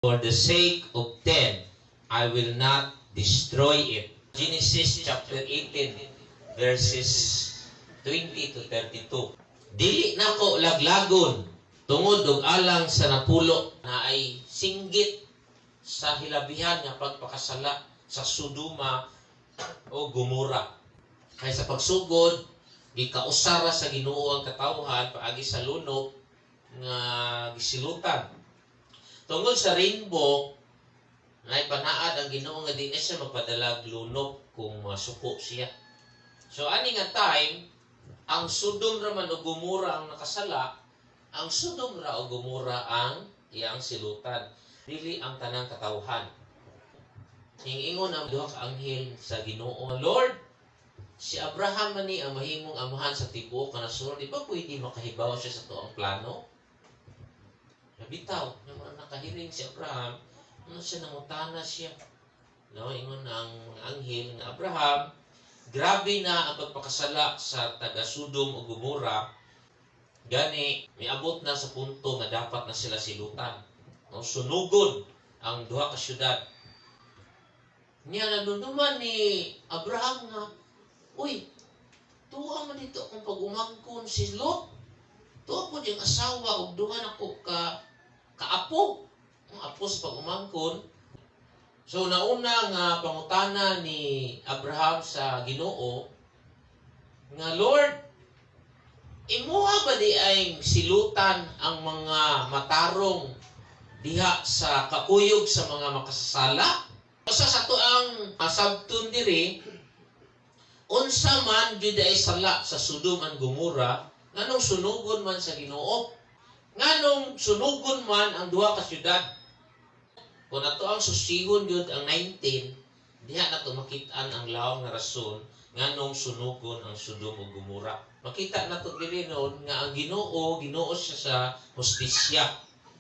For the sake of 10, I will not destroy it. Genesis chapter 18, verses 20 to 32. Dili nako laglagon tungod og alang sa napulo na ay singgit sa hilabihan nga pagpakasala sa Sodoma o Gomora. Kay sa pagsugod, gikausara sa Ginoo ang katawhan paagi sa lunok nga gisilutan. Tungod sa rainbow, na ipanaad ang Ginoo nga di na siya magpadalag lunok kung masuko siya. So ani nga time, ang Sodom raman o Gomora ang nakasala, ang Sodom ra o Gomora ang iyang silutan. Dili ang tanang katawhan. Ingon ang duha ka anghel sa Ginoo, Lord, si Abraham man ni ang mahimong amahan sa tibuok nga nasuro, di ba pwede makahibaw siya sa tuang plano? Nabitaw, naman nakahiring si Abraham, ano siya nangutana siya. No, ingon ang anghel nga Abraham, grabe na ang pagpakasala sa taga Sodom o Gomora. Gani, miabot na sa punto nga dapat na sila silutan. No, sunugon ang duha ka syudad. Niya nanunduman ni Abraham nga, uy, tuwa man dito kung pag-umangkon si Lot. Tuwa po diyang asawa ug duha na ko kaapo. Ang apo sa pag-umangkon. So, nauna nga pangutana ni Abraham sa Ginoo nga, Lord, imuha ba di ay silutan ang mga matarong diha sa kakuyog sa mga makasasala? Sa sato ang sabton diri, unsa man jud ay sala sa Sodom and Gomora, nganong sunugon man sa Ginoo? Nganong sunugon man ang duha ka syudad? Kung ato ang susihon yun ang 19, diha na ito makitaan ang lawang na rason nganong sunugon ang Sodom o Gomora. Makita na ito dili noon nga ang Ginoo siya sa hustisya.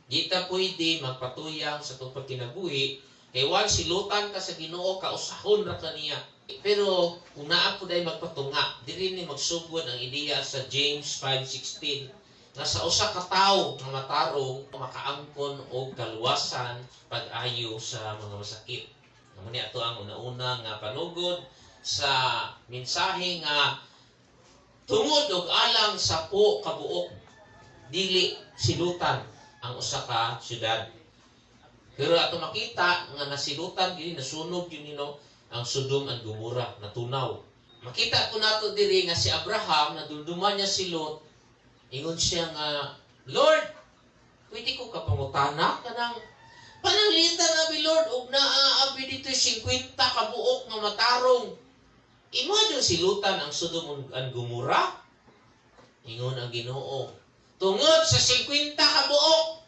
Di ta pwede magpatuyang sa itong pagkinabuhi, kay once silutan ka sa Ginoo, kausahon ra ka niya. Pero kung naa po dahil magpatunga, dili ni magsugod ang ideya sa James 5:16, na sa usa ka tawo nga matarong makaangkon og kaluwasan pag-ayo sa mga masakit. Naman ni ato ang una-una nga panugod sa mensahe nga tungod og alang sa po kabuok dili silutan ang usa ka syudad. Pero ato makita nga nasilutan kini nasunog yun ang Sodom and Gomora natunaw. Makita po nato diri nga si Abraham nadulduman niya si Lot. Ingon siya nga, Lord, pwede ko kapangutana kanang pananglitan nabi Lord ug naaabi dito 50 kabuok nga matarong. Imo yung silutan ang Sodom and Gomora? Ingon ang Ginoo, tungod sa 50 kabuok,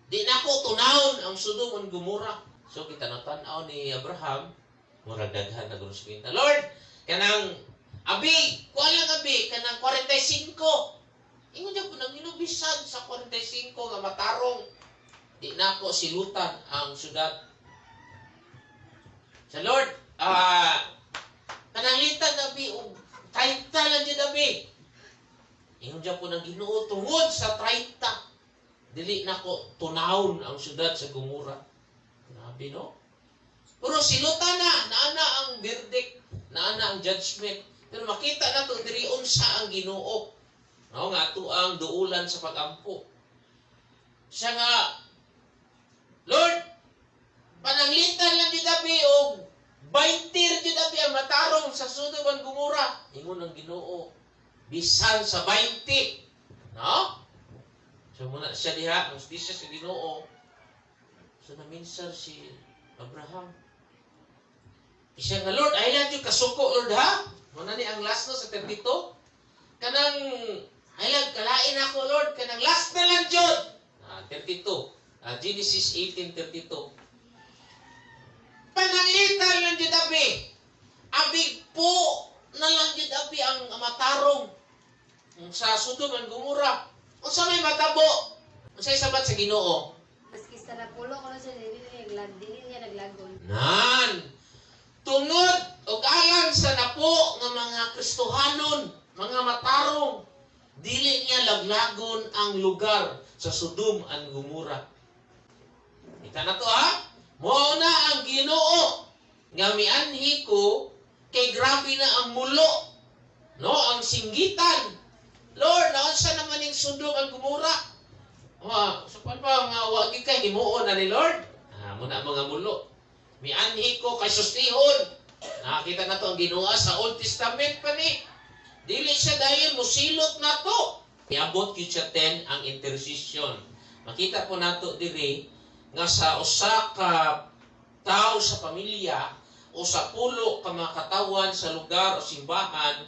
di na ko tunawon ang Sodom and Gomora. So kita natanaw ni Abraham, murag daghan na sa 50. Lord, kanang abi, kuha lang abi, kanang 45. Ingon niya po nang inubisan sa 45 nga matarong. Di na ko silutan ang syudad. Sa Lord, pananglitan nabi, 30 lang dyan nabi. Ingon niya po nang Ginoo tungod sa 30. Dili na ko tunahon ang syudad sa Gomora. Grabe, no? Pero silutan naana ang verdict, naana ang judgment. Pero makita na to diri unsa ang Ginoo. No, nga ato ang duulan sa pag-ampo. Siya nga, Lord, pananglitan lang di dabi o 20 di dabi ang matarong sa Sodom and Gomora. Ingon ang Ginoo, bisan sa 20. No? So muna siya diha, ang hustisya sa Ginoo. So naminsar si Abraham. Siya nga, Lord, ay lang yung kasuko, Lord, ha? Muna ni ang last no sa 32. Kanang hayag kalain ako, Lord, kanang last na lang jud. 32. Genesis 18:32. Pananglitan lang jud abi. Abi po na lang jud abi ang matarong sa Sodom and Gomora. Unsa may matabo? Unsay sabat sa Ginoo? Maski sa napulo ko na siya dili niya naglagon. Nan. Tungod og alang sa napo nga mga Kristohanon, mga matarong, dili niya laglagon ang lugar sa Sodom and Gomora. Kita na to ha? Mo na ang Ginoo nga mianhi ko kay grabe na ang mulo. No, ang singgitan. Lord, naunsa naman yung Sodom ang Gomora? So pa nga wagi kay himuon na ni Lord? Muna mga mulo. Mianhi ko kay sustihon. Nakita na to ang Ginoo sa Old Testament pa ni. Dili siya dayon musilot na to. Iabot yun siya 10 ang intercession. Makita po nato diri nga sa usa ka tao sa pamilya o sa pulo ka mga katawan sa lugar o simbahan,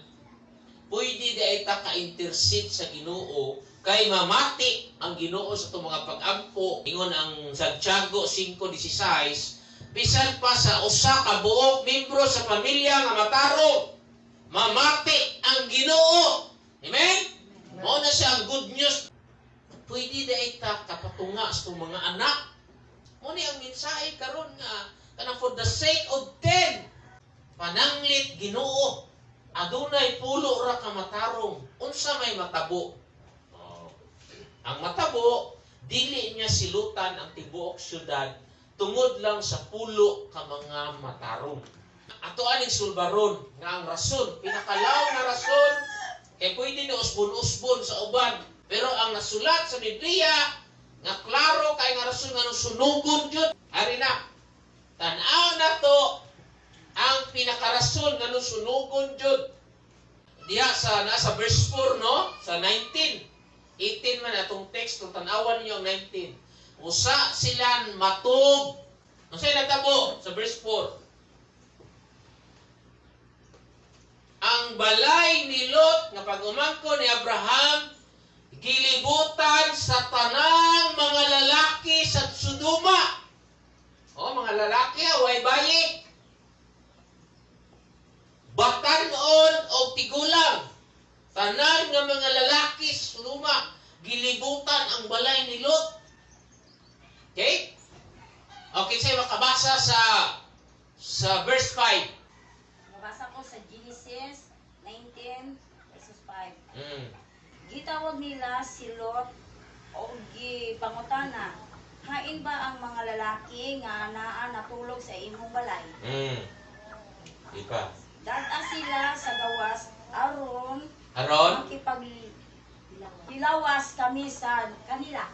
pwede di ta ka-intercede sa Ginoo kay mamati ang Ginoo sa itong mga pag-ampo. Ingon ang Santiago 5:16, bisan pa sa usa ka buok membro sa pamilya nga matarong, mamati ang Ginoo. Amen? Mao na siya ang good news. Pwede di ta kapatunga sa itong mga anak. Muni ang mensahe karon nga kanang for the sake of 10 pananglit Ginoo adunay pulo ra ka matarong unsa may matabo. Ang matabo dili niya silutan ang tibuok syudad tungod lang sa pulo ka mga matarong. Ato aning sulbaron nga ang rason, pinakalaw na rason kay pwede ni usbon-usbon sa uban, pero ang nasulat sa Biblia nga klaro kay nga rason nga sunugon jud. Ari na tan-aw na to ang pinakarason nga sunugon jud. Diha sa nasa verse 4 no, sa 19, 18 man atong text kung tan-awan niyo ang 19. Usa sila matug. Unsay natabo sa verse 4? Ang balay ni Lot nga pag-umangko ni Abraham gilibutan sa tanang mga lalaki sa Sodoma. Mga lalaki, way bayi. Batanon o tigulang. Tanan nga mga lalaki sa Sodoma, gilibutan ang balay ni Lot. Okay? Okay, sa'yo makabasa sa verse 5. Nabasa ko sa Genesis 19 verses 5. Gitawag nila si Lot o gipangutana, hain ba ang mga lalaki nga naa natulog sa imong balay? Ipa. Dada sila sa gawas aron makipaghilawas kami sa kanila.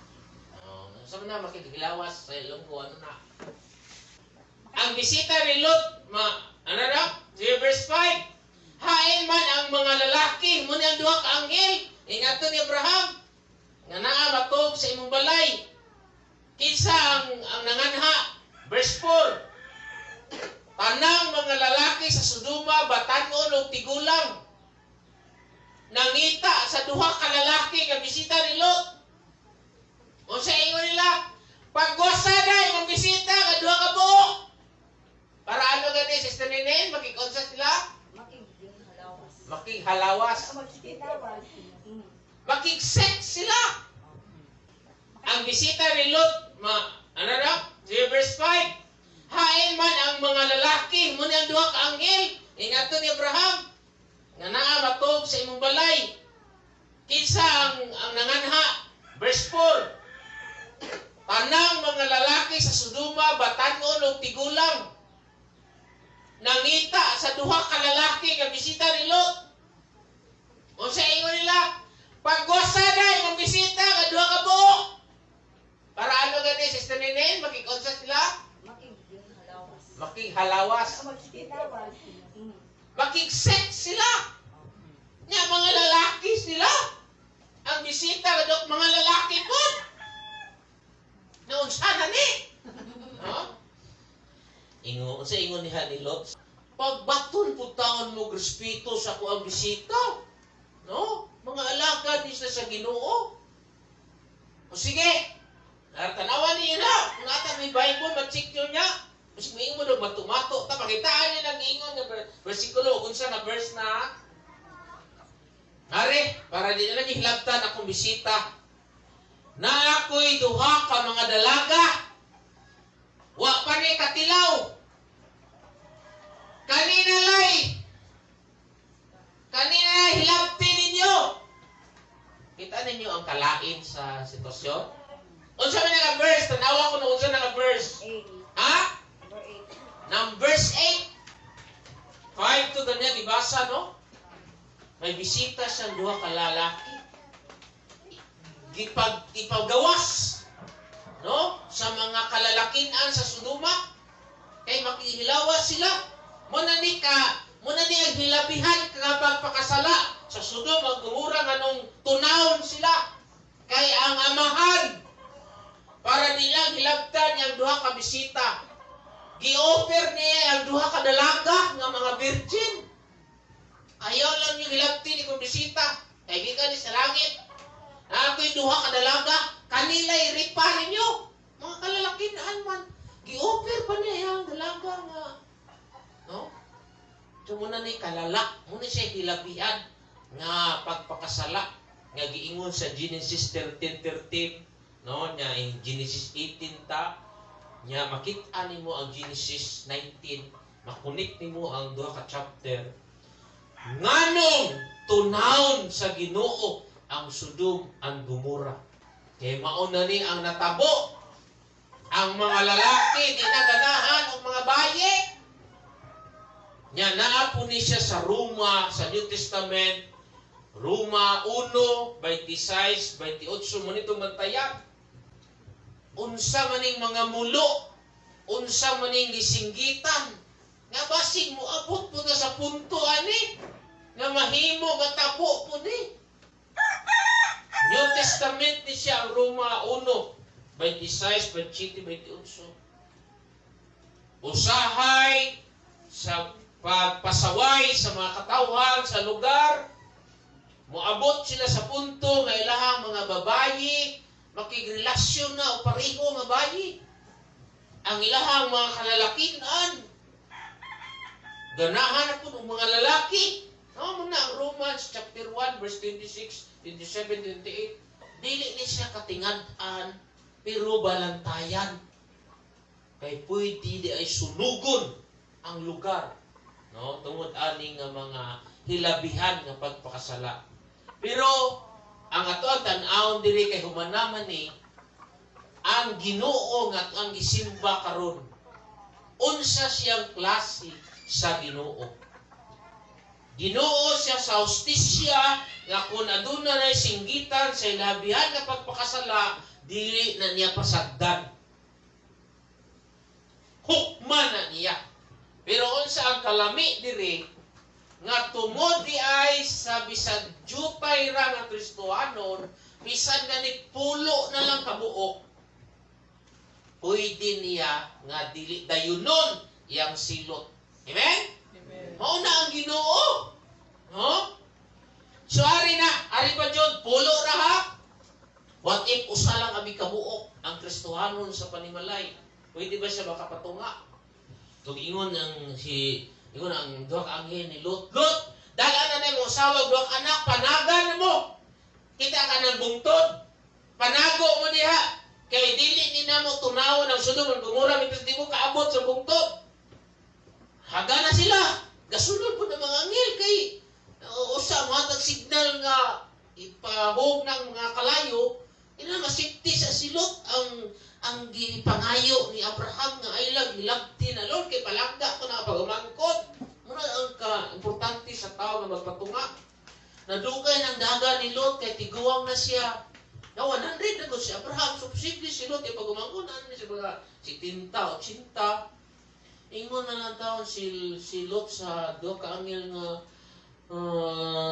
Saan na makikilawas sa ilong ko, ano na? Ang bisita ni Lot, ano na? Verse 5. Hain man ang mga lalaki, muna ang duha ka anghel, ingato ni Abraham, nga naa matog sa imong balay. Kinsa ang nanganha. Verse 4. Tanang mga lalaki sa Sodoma, batanon o tigulang, nangita sa duha ka lalaki nga bisita ni Lot. O sa ingon nila, pagwasa na yung bisita nga duha ka buok. Para ano gani, Sister Nenen, makikonsa sila? Makighalawas. Makigsex sila. Ang bisita ni Lot, ano na? Verse 5. Hain man ang mga lalaki, muna ang duha ka anghel, ingato ni Abraham, nga naa matog sa imong balay. Kinsa ang nanganha. Verse 4. Tanang mga lalaki sa Sodoma, batanon o tigulang, nangita sa duha ka lalaki nga bisita ni Lot. O sa ingon nila, pagwasa na yung bisita nga duha ka buok. Para ano gani, Sister Nenen, makikonsa sila? Makighalawas. Makigsex sila. Nga mga lalaki sila. Ang bisita nga mga lalaki po. Naunsa na ni. Sa ingon ni Lot, pagbaton po taon mo respeto sa ko ang bisita. No? Mga alagad ni sa Ginoo. O sige, tanawan niyo na. Kung ata may Bible, mag-check nyo niya. Mas maingon mo daw matumato. Pakitaan niyo ng ingon na versikulo. Kung sa na verse na, Ari, para di na lang hilabtan akong bisita. Na ako'y duha ka mga dalaga. Wa pa ni katilaw. Kanina hilabti ninyo. Kita ninyo ang kalain sa sitwasyon. Unsa man nga verse, tanawa ko na unsa nga verse. Numbers. 8. Ha? Number 8. Numbers 8. 5 to ganyan, ibasa, no? May bisita siyang duha ka lalaki. Ipagawas, no? Sa mga kalalakinan sa Sodoma. Kay makihilawas sila. Muna ni ang hilabihan kapag pakasala. Sa Sodoma, gumura nga nung tunawon sila. Kay ang amahan, para nilang hilabtan yung duha ka bisita. Gi-offer niya ang duha ka dalaga nga mga virgin. Ayaw lang yung hilabtin ni kong bisita. Kaya gikan ni sa langit. Ako'y duha ka dalaga. Kanila'y ripa ninyo. Mga kalalakinaan man. Gi-offer pa niya ang dalaga nga. No? So muna ni kalala. Muna siya hilabihan nga pagpakasala. Nga giingon sa Genesis 13:13. No? Nya in Genesis 18 ta. Nya makita nimo ang Genesis 19. Makunik nimo ang duha ka chapter. Nganong tunawon sa Ginoo ang Sodom ang Gomora. Kaya mauna ni ang natabo. Ang mga lalaki, di na ganahan, ang mga baye. Nya naapo ni siya sa Roma, sa New Testament. Roma 1:26, 28, manito mantayag. Unsa maning mga mulo, unsa maning gisinggitan. Nga basig mo abot po na sa punto ani. Nga mahimo matabo po ni. New Testament ni siya ang Roma 1:26, 27, 28. Usahay sa pagpasaway sa mga katawhan sa lugar. Moabot sila sa punto nga ilahang mga babayi makigrelasyon na o pareho nga bayi. Ang ilahang mga kalalakinan ganahan na po ng mga lalaki. No, muna ang Romans chapter 1 verse 26, 27, 28. Dili ni siya katingad-an pero balantayan. Kay pwede di ay sunugon ang lugar. No, tungod ani nga mga hilabihan nga pagpakasala. Pero ang ato ang tan-awon diri kay humanaman ni ang Ginoo nga ato ang gisimba karon. Unsa siyang klase sa Ginoo? Ginoo siya sa hustisya nga kung aduna na singgitan sa ilabihan nga pagpakasala, dili na niya pasagdan. Hukman na niya. Pero unsa ang kalami diri nga tungod di ay sa bisag jutay ra nga Kristohanon, bisan ganit pulo na lang kabuok, pwede niya nga dili dayunon iyang silot. Amen? Mao na ang Ginoo. No? So ari pa jud pulo ra ha. What if usa lang abi kabuok ang Kristohanon sa panimalay? Pwede ba siya makapatunga? Kung ingon ang duha ka anghel ni Lot. Lot, dalan na nimo usawa duha ka anak, panagan na mo. Kita ka ng bungtod. Panago mo diha. Kay dili ni namo tunawon ang Sodom ug Gomora mitas di mo kaabot sa bungtod. Haga na sila. Gasunod po ng mga anghel kay usa matag signal nga ipahog ng mga kalayo, ina masipti sa silot ang gipangayo ni Abraham nga ay hilabti na Lord kay palagda ko na pagumangkot. Muna ang ka-importante sa tao nga magpatunga. Nadugay ng daga ni Lot kay tiguang na siya. Na 100 na ko si Abraham. So posible si Lot kay pagumangkot na siya mga 70, 80. Ingon na lang taon si Lot sa duha ka anghel nga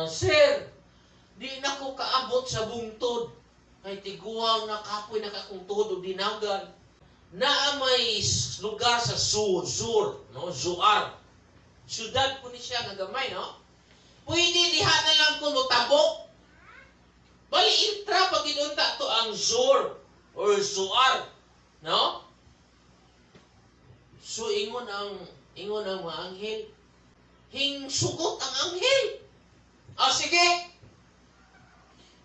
Sir, di na ko kaabot sa bungtod. Kay tiguang na kapoy na kakong tuhod o dinagan. Na may lugar sa Zur, no? Zuar. Syudad po ni siya nga gamay, no? Pwede diha na lang ko mutabok. Bali intra pag inunta to ang Zur or Zuar, no? So ingon ang mga anghel, hingsugot ang anghel. O sige,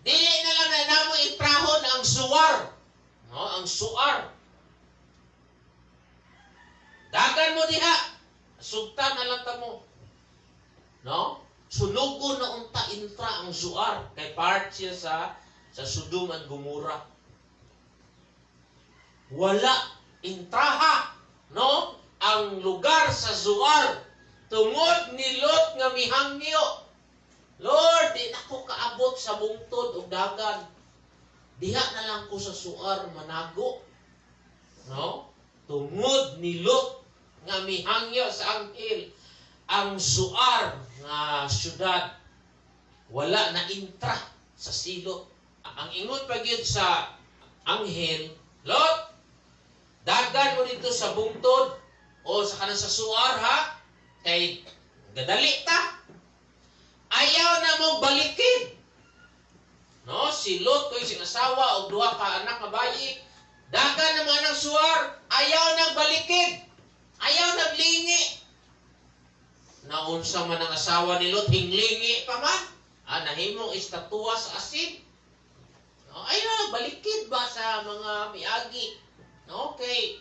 dili na lang na namo itrahon ang Zuar, no? Ang Suar. Dagan mo diha, sugtan na lang tamo, no? Sunugon na unta intra ang Zuar kay part siya sa Sodom at Gomora. Wala intraha, no, ang lugar sa Zoar tungod ni Lot nga mihangyo. Lord, di na ko kaabot sa bungtod o dagan. Diha na lang ko sa Zoar manago. No? Tungod ni Lot nga mihangyo sa anghel. Ang Zoar nga syudad wala na intra sa silot. Ang ingon pa gyud sa anghel, Lot, dagan mo dito sa bungtod o sa kanang sa Zoar ha, kay gadali ta. Ayaw na mo balikin. No, si Lot ko'y singasawa og duha ka anak nga bayi. Dagan na mga ng Zoar, ayaw nang balikin. Ayaw naglingi. Naunsa man ang asawa ni Lot, hinglingi pa man. Nahimong estatwa sa asin. No, ayaw balikin ba sa mga miagi. No, okay.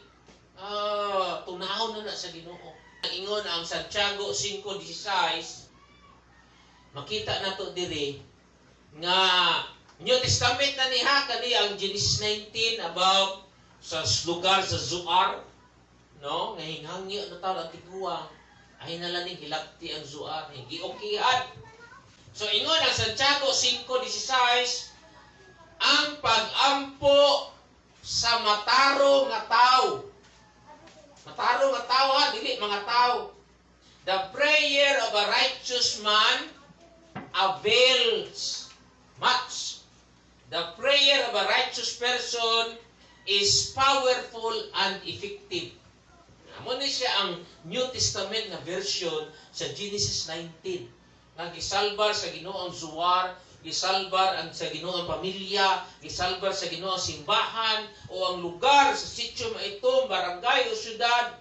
Tunahon na sa Ginoo. Ang ingon ang Santiago 5:16, makita na to diri nga New Testament na niha kani ang Genesis 19 about sa lugar sa Zoar, no, nga hinghangyo na taw ang tiguang ay nalaning hilakti ang Zoar, hindi okihan. So ingon ang Santiago 5:16, ang pag-ampo sa mataro nga tao. Mataro nga tao ha, dili mga tao. The prayer of a righteous man avails much. The prayer of a righteous person is powerful and effective. Amo ni siya ang New Testament na version sa Genesis 19. Nga gisalbar sa Ginoo ang Zoar, gisalbar ang sa Ginoo ang pamilya, gisalbar sa Ginoo ang simbahan o ang lugar sa sitio maitom, barangay o syudad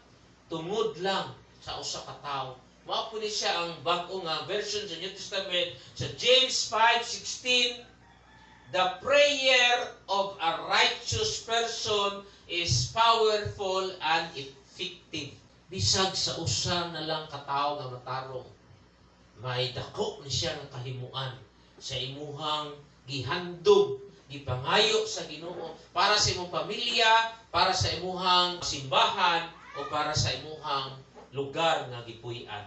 tungod lang sa usa ka tawo. Mao po ni siya ang bag-o nga version sa New Testament sa James 5:16. The prayer of a righteous person is powerful and effective. Bisag sa usa na lang katawo nga matarong, may dako ni siya nga kahimuan sa imuhang gihandog, gipangayo sa Ginoo para sa imong pamilya, para sa imuhang simbahan o para sa imuhang lugar nga gipuy-an.